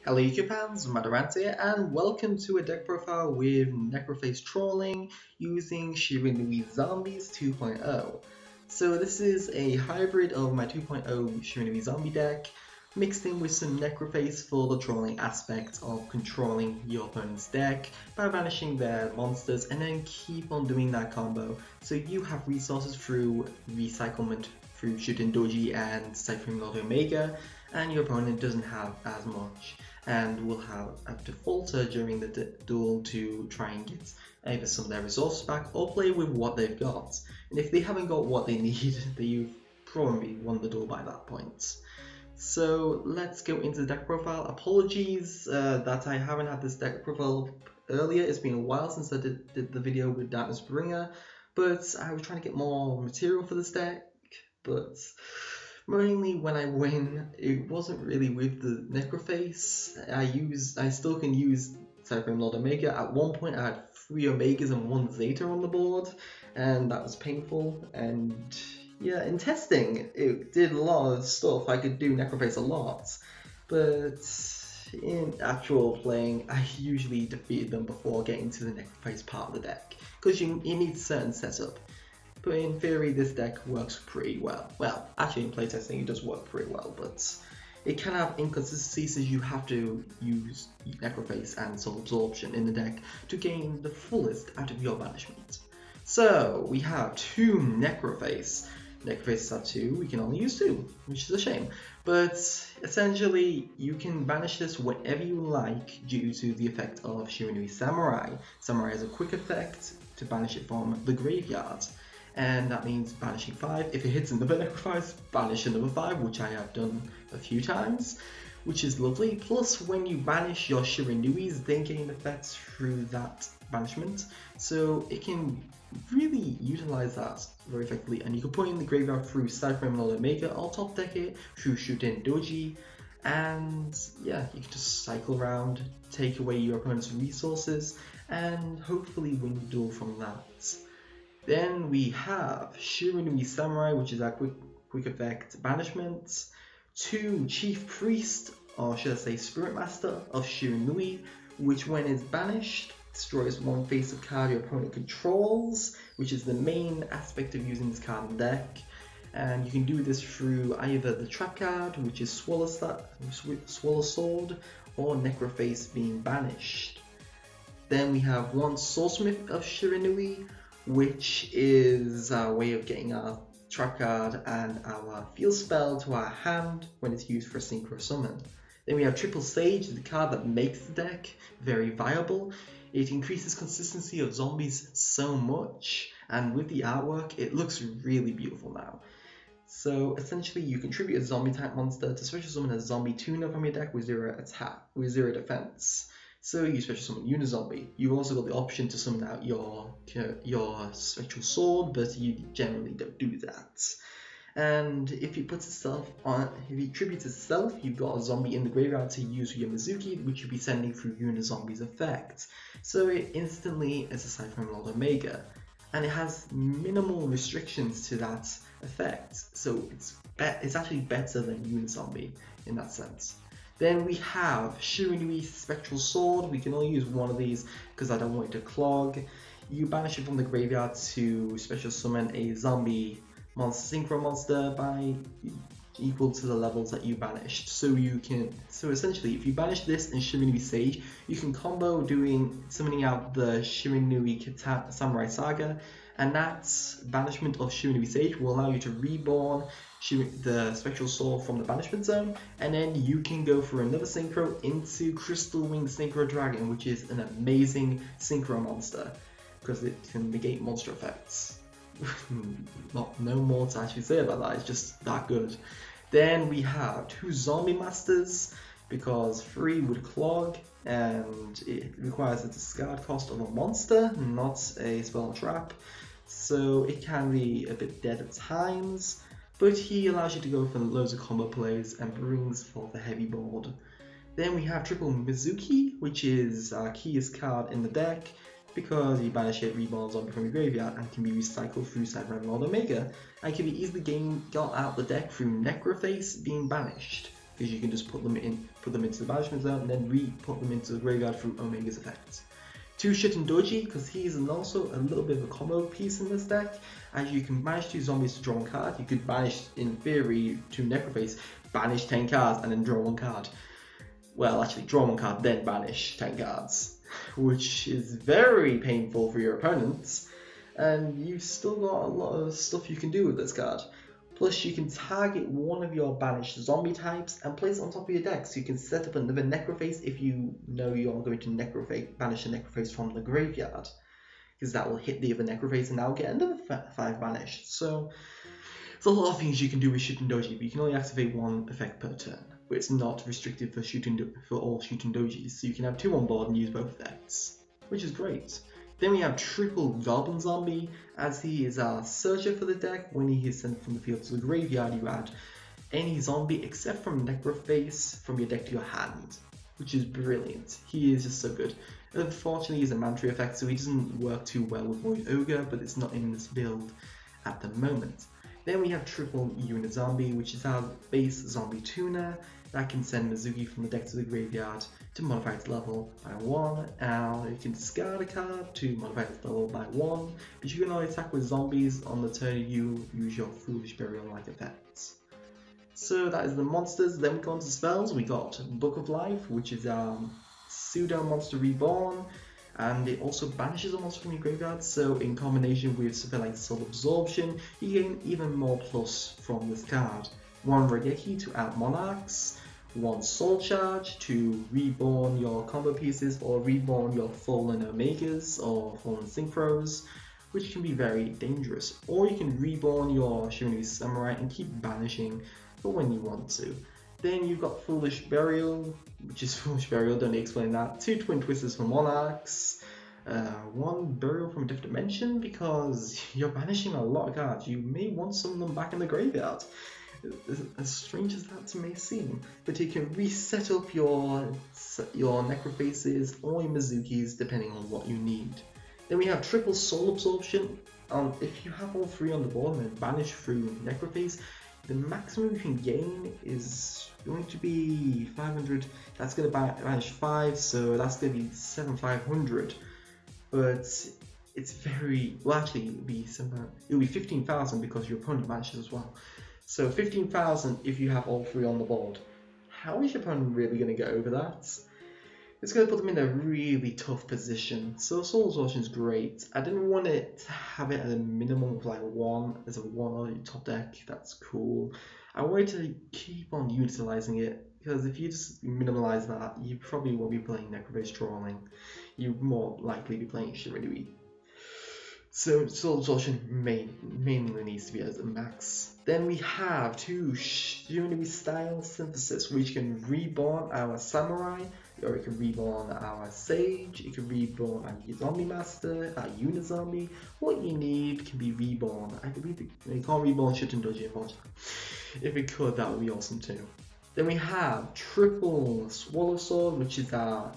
Hello YouTube fans, Magearna here, and welcome to a deck profile with Necroface trolling using Shiranui Zombies 2.0. So this is a hybrid of my 2.0 Shiranui Zombie deck, mixed in with some Necroface for the trolling aspect of controlling your opponent's deck by banishing their monsters and then keep on doing that combo so you have resources through recyclement through Shooting Doji and PSY-Framelord Omega, and your opponent doesn't have as much and will have to falter during the duel to try and get either some of their resources back or play with what they've got. And if they haven't got what they need, then you've probably won the duel by that point. So let's go into the deck profile. Apologies that I haven't had this deck profile earlier. It's been a while since I did the video with Darkness Bringer, but I was trying to get more material for this deck. But mainly when I win, it wasn't really with the Necroface. I still can use PSY-Framelord Omega. At one point I had 3 Omegas and 1 Zeta on the board, and that was painful. And yeah, in testing, it did a lot of stuff. I could do Necroface a lot, but in actual playing, I usually defeated them before getting to the Necroface part of the deck, because you need certain setup. But in theory, this deck works pretty well. Well, actually in playtesting it does work pretty well, but it can have inconsistencies as you have to use Necroface and Soul Absorption in the deck to gain the fullest out of your banishment. So we have 2 Necroface. Necrofaces are 2, we can only use 2, which is a shame. But essentially, you can banish this whenever you like due to the effect of Shiranui Samurai. Samurai has a quick effect to banish it from the graveyard. And that means banishing 5. If it hits another Necroface, banish another 5, which I have done a few times, which is lovely. Plus, when you banish your Shiranuis, they gain effects through that banishment, so it can really utilize that very effectively. And you can put in the graveyard through PSY-Framelord Omega or top deck it through Shooting Doji, and yeah, you can just cycle around, take away your opponent's resources, and hopefully win the duel from that. Then we have Shiranui Samurai, which is our quick effect banishment. 2 Chief Priest, or should I say Spirit Master of Shiranui, which when it's banished, destroys 1 face of card your opponent controls, which is the main aspect of using this card in the deck. And you can do this through either the trap card, which is Swallow Sword, or Necroface being banished. Then we have 1 Soulsmith of Shiranui, which is our way of getting our trap card and our field spell to our hand when it's used for a synchro summon. Then we have Triple Sage, the card that makes the deck very viable. It increases consistency of zombies so much, and with the artwork, it looks really beautiful now. So essentially, you contribute a zombie type monster to special summon a zombie tuner from your deck with 0 attack, with 0 defense. So you special summon Unizombie. You've also got the option to summon out your Spectral Sword, but you generally don't do that. And if it tributes itself, you've got a zombie in the graveyard to use for your Mizuki, which you'll be sending through Unizombie's effect. So it instantly is a PSY-Framelord Omega, and it has minimal restrictions to that effect. So it's actually better than Unizombie in that sense. Then we have Shiranui Spectral Sword. We can only use 1 of these because I don't want it to clog. You banish it from the graveyard to special summon a zombie synchro monster by equal to the levels that you banished. So essentially, if you banish this and Shiranui Sage, you can combo summoning out the Shiranui Samurai Saga, and that banishment of Shiranui Sage will allow you to reborn the Spectral Sword from the banishment zone, and then you can go for another synchro into Crystal Wing Synchro Dragon, which is an amazing synchro monster because it can negate monster effects. No more to actually say about that, it's just that good. Then we have 2 Zombie Masters, because 3 would clog, and it requires a discard cost of a monster, not a spell trap, so it can be a bit dead at times, but he allows you to go for loads of combo plays and brings forth a heavy board. Then we have Triple Mizuki, which is our keyest card in the deck, because you banish it, reborn zombie from your graveyard, and can be recycled through PSY-Framelord Omega, and can be easily got out the deck through Necroface being banished. because you can just put them into the banishment zone and then re-put them into the graveyard through Omega's effect. 2 Shiranui, because he's also a little bit of a combo piece in this deck, as you can banish 2 zombies to draw 1 card. You could banish, in theory, 2 Necroface, banish 10 cards, and then draw 1 card. Well, actually, draw 1 card, then banish 10 cards, which is very painful for your opponents, and you've still got a lot of stuff you can do with this card. Plus, you can target one of your banished zombie types and place it on top of your deck, so you can set up another Necroface if you know you're going to banish a Necroface from the graveyard, because that will hit the other Necroface and that'll get another 5 banished. So, there's a lot of things you can do with Shiranui, but you can only activate 1 effect per turn, but it's not restricted for all Shiranui, so you can have 2 on board and use both effects, which is great. Then we have triple Goblin Zombie, as he is our searcher for the deck. When he is sent from the field to the graveyard, you add any zombie except from Necroface from your deck to your hand, which is brilliant. He is just so good. Unfortunately, he's a Mantry effect, so he doesn't work too well with Void Ogre, but it's not in this build at the moment. Then we have triple Unit Zombie, which is our base zombie tuner that can send Mizuki from the deck to the graveyard to modify its level by 1. Now you can discard a card to modify its level by 1, but you can only attack with zombies on the turn you use your Foolish Burial-like effects. So that is the monsters. Then we go on to spells. We got Book of Life, which is our pseudo monster reborn, and it also banishes a monster from your graveyard, so in combination with something like Soul Absorption, you gain even more plus from this card. 1 Regeki to add monarchs, 1 Soul Charge to reborn your combo pieces or reborn your Fallen Omegas or Fallen Synchros, which can be very dangerous. Or you can reborn your Shiranui Samurai and keep banishing for when you want to. Then you've got Foolish Burial, which is Foolish Burial, don't need to explain that. 2 Twin Twisters for monarchs, 1 Burial from a different dimension, because you're banishing a lot of cards. You may want some of them back in the graveyard, as strange as that may seem. But you can reset up your Necrofaces or your Mizukis depending on what you need. Then we have triple Soul Absorption. If you have all 3 on the board and then banish through Necroface, the maximum you can gain is going to be 500. That's going to banish 5, so that's going to be 7,500. But it's very, well, actually it'll be 15,000 because your opponent banishes as well. So 15,000 if you have all 3 on the board. How is your opponent really going to get over that? It's going to put them in a really tough position. So Soul Absorption is great. I didn't want it to have it at a minimum of like 1 as a 1 on your top deck. That's cool. I wanted to keep on utilizing it, because if you just minimize that, you probably won't be playing Necroface Trolling. You more likely be playing Shiranui. So Soul Absorption mainly needs to be as a max. Then we have 2 Shiranui Style Synthesis, which can reborn our Samurai, or it can reborn our Sage, it can reborn our Zombie Master, our Unit Zombie. What you need can be reborn. I believe you can't reborn Shiranui, unfortunately. If it could, that would be awesome too. Then we have triple Swallow Sword, which is our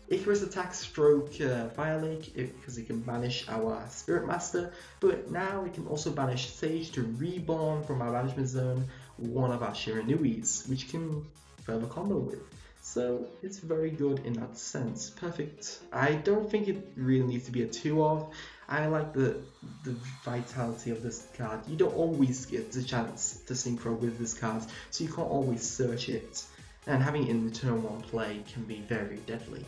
Icarus attack stroke Fire Lake, because it can banish our Spirit Master, but now we can also banish Sage to reborn from our banishment zone 1 of our Shiranuis, which can further combo with. So it's very good in that sense. Perfect. I don't think it really needs to be a 2 of. I like the vitality of this card. You don't always get the chance to synchro with this card, so you can't always search it. And having it in the turn 1 play can be very deadly.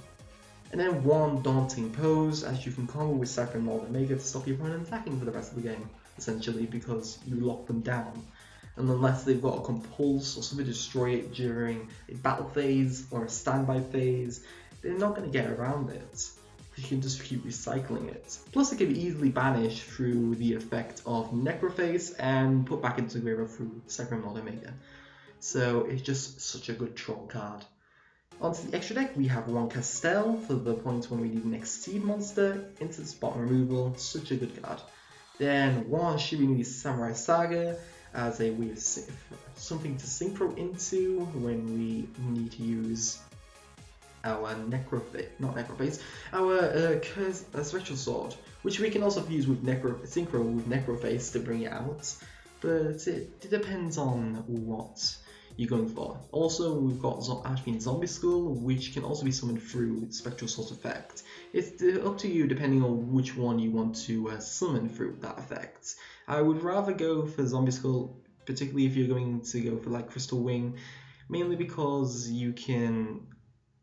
And then 1 Daunting Pose, as you can combo with PSY-Framelord and Omega to stop your opponent attacking for the rest of the game, essentially, because you lock them down. And unless they've got a compulse or something to destroy it during a battle phase or a standby phase, they're not going to get around it. You can just keep recycling it. Plus it can be easily banished through the effect of Necroface and put back into the graveyard through PSY-Framelord Omega. So it's just such a good troll card. Onto the extra deck, we have 1 Castell for the points when we need an Exceed monster into the spot removal. Such a good card. Then 1 Shiranui Samurai Saga as a way of something to synchro into when we need to use our our Spectral Sword, which we can also use with synchro with Necroface to bring it out. But it depends on what you're going for. Also, we've got Ashbeam Zombie Skull, which can also be summoned through Spectral Sword effect. It's up to you depending on which one you want to summon through that effect. I would rather go for Zombie Skull, particularly if you're going to go for like Crystal Wing, mainly because you can,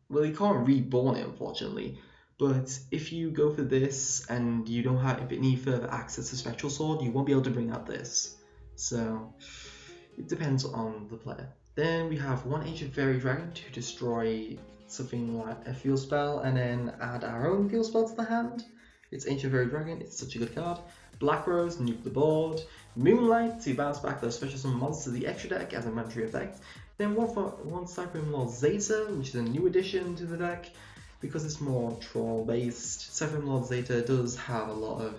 well, you can't reborn it unfortunately. But if you go for this and you don't have any further access to Spectral Sword, you won't be able to bring out this. So it depends on the player. Then we have one Ancient Fairy Dragon to destroy something like a field spell and then add our own field spell to the hand. It's Ancient Fairy Dragon, it's such a good card. Black Rose, nuke the board. Moonlight to bounce back those special summon monsters to the extra deck as a mandatory effect. Then one PSY-Framelord Zeta, which is a new addition to the deck. Because it's more troll based, PSY-Framelord Zeta does have a lot of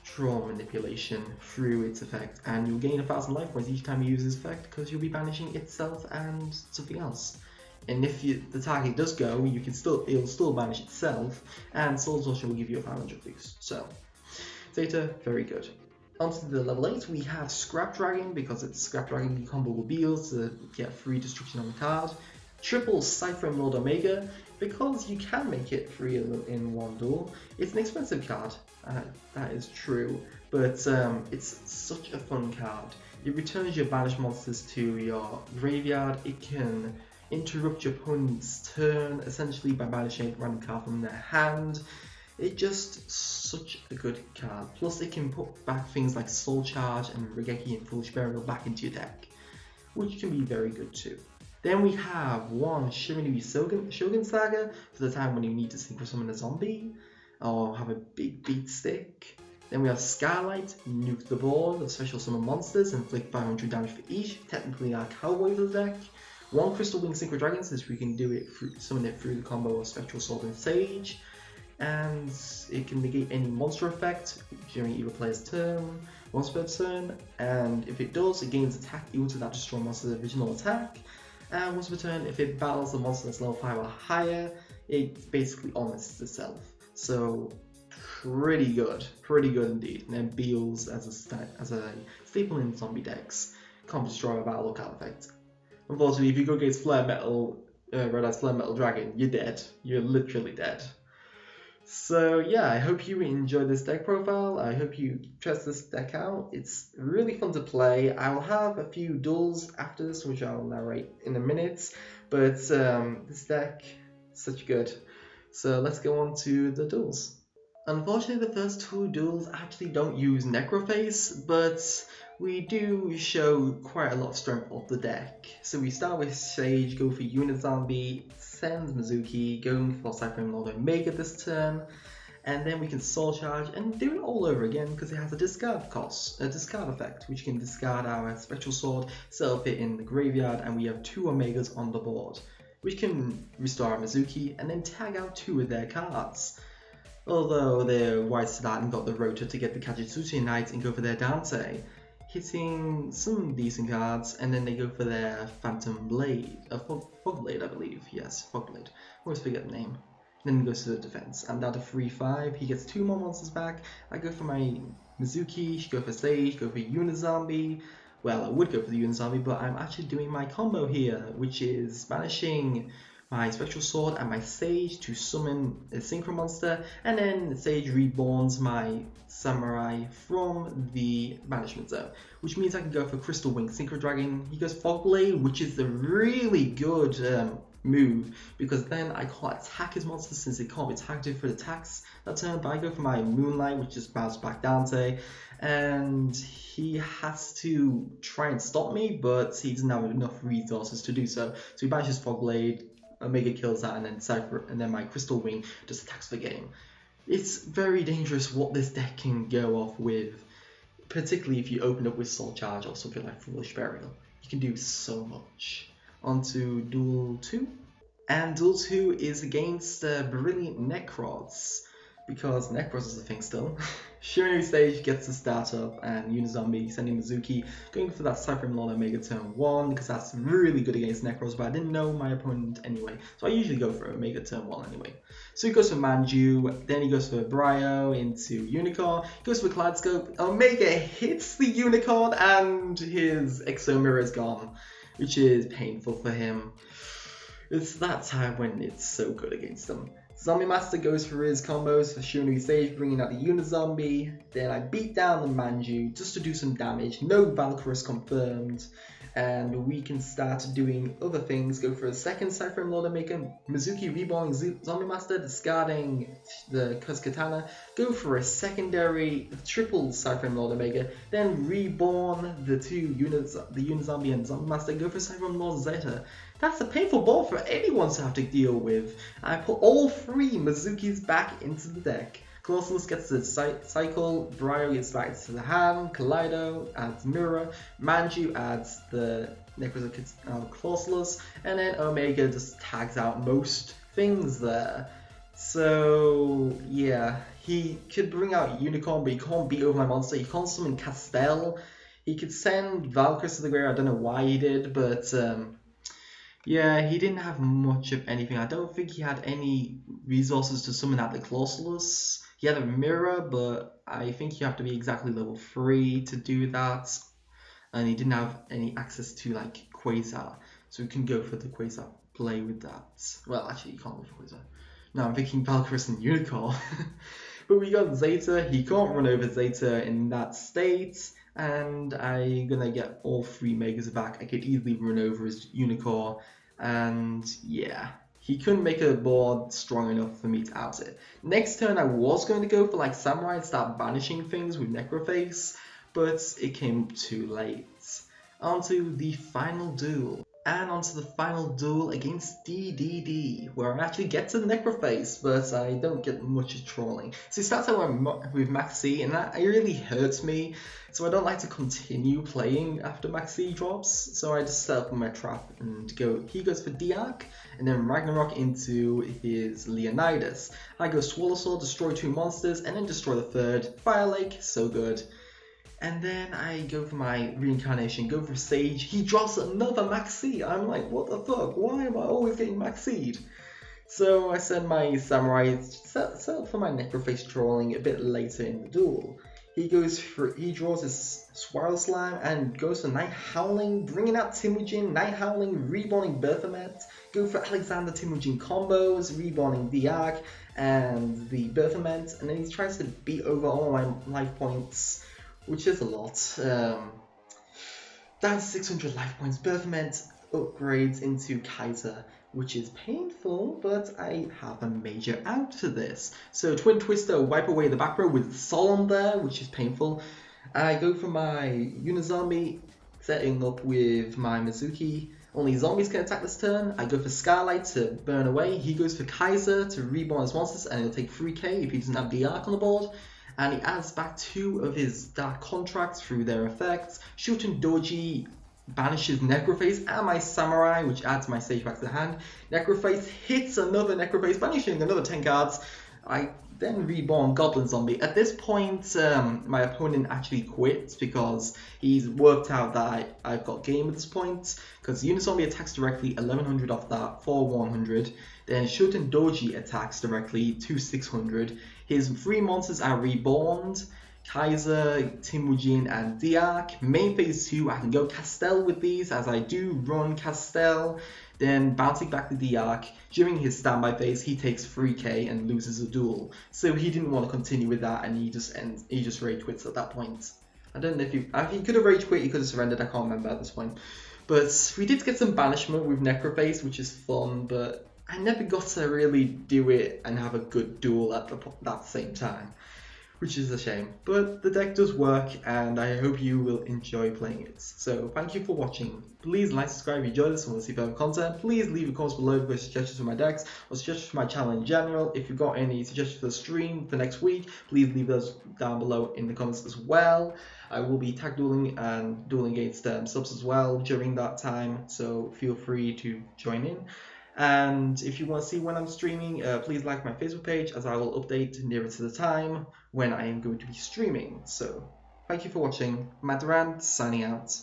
troll manipulation through its effect, and you'll gain 1000 life points each time you use this effect because you'll be banishing itself and something else. And if the target does go, it'll still banish itself, and Soul Torture will give you a 500 boost. So, Zeta, very good. Onto the level 8, we have Scrap Dragon, because it's Scrap Dragon, you combo with Beals to get free destruction on the card. Triple PSY-Framelord Omega, because you can make it 3 in one duel. It's an expensive card, that is true, but it's such a fun card. It returns your banished monsters to your graveyard. It can interrupt your opponent's turn, essentially by banishing a random card from their hand. It's just such a good card. Plus it can put back things like Soul Charge and Regeki and Foolish Burial back into your deck, which can be very good too. Then we have one Shiranui Shogun Saga for the time when you need to synchro summon a zombie or have a big beat stick. Then we have Skylight, nuke the board of special summon monsters, inflict 500 damage for each, technically our cowboy of the deck. One Crystal Wing Synchro Dragon, since we can do it summon it through the combo of Spectral Sword and Sage. And it can negate any monster effect during either player's turn, once per turn, and if it does, it gains attack equal to that destroy monster's original attack. And once per turn, if it battles the monster that's level 5 or higher, it basically honors itself. So pretty good indeed. And then Beals as a staple in zombie decks can't destroy a battle locale effect. Unfortunately, if you go against Red Eyes Flare Metal Dragon, you're dead. You're literally dead. So yeah, I hope you enjoyed this deck profile. I hope you test this deck out. It's really fun to play. I will have a few duels after this, which I'll narrate in a minute. But this deck, such good. So let's go on to the duels. Unfortunately, the first 2 duels actually don't use Necroface, but we do show quite a lot of strength of the deck. So we start with Sage, go for Unit Zombie, send Mizuki, going for PSY-Framelord Omega this turn, and then we can Soul Charge and do it all over again because it has a discard effect, which can discard our Spectral Sword, set up it in the graveyard, and we have 2 Omegas on the board, which can restore our Mizuki and then tag out 2 of their cards. Although they're wise to that and got the Rota to get the Kajitsuchi Knight and go for their Dante, hitting some decent cards, and then they go for their Phantom Blade, Fog Blade I believe, yes, Fog Blade, always forget the name. Then he goes to the defense. I'm down to 3-5, he gets 2 more monsters back. I go for my Mizuki, she go for Sage, go for Unizombie. Well, I would go for the Unizombie, but I'm actually doing my combo here, which is banishing my Spectral Sword and my Sage to summon a Synchro monster, and then Sage reborns my Samurai from the banishment zone, which means I can go for Crystal Wing Synchro Dragon. He goes Fog Blade, which is a really good move, because then I can't attack his monster since it can't be attacked for the attacks that turn, but I go for my Moonlight, which just bounces back Dante, and he has to try and stop me, but he doesn't have enough resources to do so. So he banishes Fog Blade, Omega kills that, and then Cypher, and then my Crystal Wing just attacks the game. It's very dangerous what this deck can go off with, particularly if you open up with Soul Charge or something like Foolish Burial. You can do so much. On to Duel 2. And Duel 2 is against Brilliant Necrods, because Necrods is a thing still. Shiranui Stage gets the start up, and Unizombie sending Mizuki, going for that PSY-Framelord Omega turn 1, because that's really good against Necrods, but I didn't know my opponent anyway, so I usually go for Omega turn 1 anyway. So he goes for Manju, then he goes for Bryo into Unicorn, he goes for Kaleidoscope, Omega hits the Unicorn, and his Exo Mirror is gone. which is painful for him. It's that time when it's so good against them. Zombie Master goes for his combos for Shiranui Sage, bringing out the Unizombie. Then I beat down the Manju just to do some damage. No Valkyrus confirmed. And we can start doing other things. Go for a second PSY-Framelord and make a Mizuki reborning Zombie Master, discarding the Katana. Go for a secondary triple PSY-Framelord Omega, then reborn the two units, the Unizombie and Zombie Master. Go for PSY-Framelord Zeta. That's a painful board for anyone to have to deal with. I put all three Mizukis back into the deck. Colossus gets the cycle, Briar gets back to the hand, Kaleido adds Mirror, Manju adds the Necroface Colossus, and then Omega just tags out most things there. So yeah, he could bring out Unicorn, but he can't beat over my monster. He can't summon Castell. He could send Valkyrus to the grave. I don't know why he did, but yeah, he didn't have much of anything. I don't think he had any resources to summon out the Colossus. He had a Mirror, but I think you have to be exactly level 3 to do that. And he didn't have any access to like Quasar, so we can go for the Quasar play with that. Well, actually, you can't go for Quasar. No, I'm thinking Valkyrus and Unicorn. But we got Zeta. He can't run over Zeta in that state. And I'm gonna get all 3 Megas back. I could easily run over his Unicorn. And yeah, he couldn't make a board strong enough for me to out it. Next turn I was going to go for like Samurai and start banishing things with Necroface, but it came too late. Onto the final duel. And onto the final duel against DDD, where I actually get to Necroface, but I don't get much trolling. So it starts out with Maxi, and that really hurts me, so I don't like to continue playing after Maxi drops, so I just set up my trap and go. He goes for Diak, and then Ragnarok into his Leonidas. I go Swallow Sword, destroy 2 monsters, and then destroy the 3rd. Fire Lake, so good. And then I go for my reincarnation, go for Sage. He drops another Maxi. I'm like, what the fuck? Why am I always getting Maxi'd? So I send my Samurai, set up for my Necroface trolling a bit later in the duel. He draws his Swirl Slam and goes for Night Howling, bringing out Timujin, Night Howling, reborning Berthamet. Go for Alexander Timujin combos, reborning Diak and the Berthamet. And then he tries to beat over all my life points, which is a lot. Down to 600 life points. Berthamet upgrades into Kaiser, which is painful, but I have a major out to this. So Twin Twister, wipe away the back row with Solemn there, which is painful. I go for my Unizombie, setting up with my Mizuki. Only zombies can attack this turn. I go for Skylight to burn away. He goes for Kaiser to reborn his monsters, and he'll take 3k if he doesn't have the Arc on the board. And he adds back 2 of his Dark Contracts through their effects. Shuten Doji banishes Necroface and my Samurai, which adds my Sage back to the hand. Necroface hits another Necroface, banishing another 10 cards. I then reborn Goblin Zombie. At this point, my opponent actually quits because he's worked out that I've got game at this point. Because Unizombie attacks directly 1100 off that for 100. Then Shuten Doji attacks directly to 600. His 3 monsters are reborned. Kaiser, Timujin, and Diak. Main phase 2, I can go Castell with these, as I do run Castell. Then bouncing back to Diak. During his standby phase, he takes 3k and loses a duel. So he didn't want to continue with that, and he just rage quits at that point. I don't know if he could have rage quit, he could have surrendered, I can't remember at this point. But we did get some banishment with Necroface, which is fun, but I never got to really do it and have a good duel at that same time, which is a shame. But the deck does work, and I hope you will enjoy playing it. So thank you for watching. Please like, subscribe if you enjoyed this and want to see further content. Please leave a comment below with suggestions for my decks or suggestions for my channel in general. If you've got any suggestions for the stream for next week, please leave those down below in the comments as well. I will be tag dueling and dueling against subs as well during that time, so feel free to join in. And if you want to see when I'm streaming, please like my Facebook page, as I will update nearer to the time when I am going to be streaming. So thank you for watching. Matt Durant signing out.